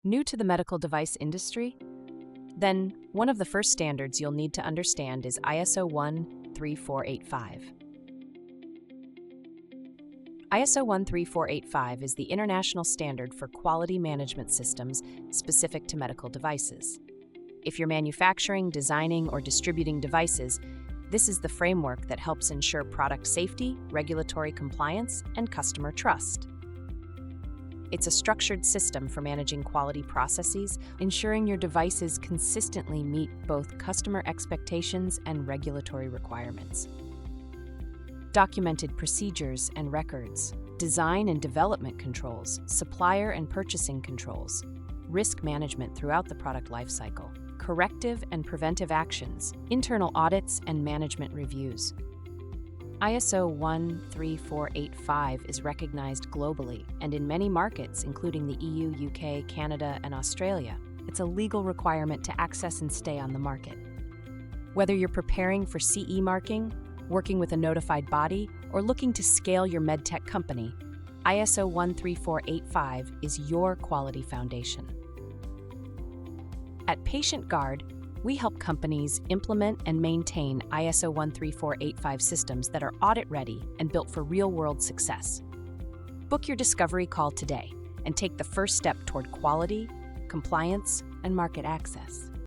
New to the medical device industry? Then, one of the first standards you'll need to understand is ISO 13485. ISO 13485 is the international standard for quality management systems specific to medical devices. If you're manufacturing, designing, or distributing devices, this is the framework that helps ensure product safety, regulatory compliance, and customer trust. It's a structured system for managing quality processes, ensuring your devices consistently meet both customer expectations and regulatory requirements. Documented procedures and records, design and development controls, supplier and purchasing controls, risk management throughout the product lifecycle, corrective and preventive actions, internal audits and management reviews. ISO 13485 is recognized globally and in many markets, including the EU, UK, Canada, and Australia. It's a legal requirement to access and stay on the market. Whether you're preparing for CE marking, working with a notified body, or looking to scale your medtech company, ISO 13485 is your quality foundation. At PatientGuard, we help companies implement and maintain ISO 13485 systems that are audit-ready and built for real-world success. Book your discovery call today and take the first step toward quality, compliance, and market access.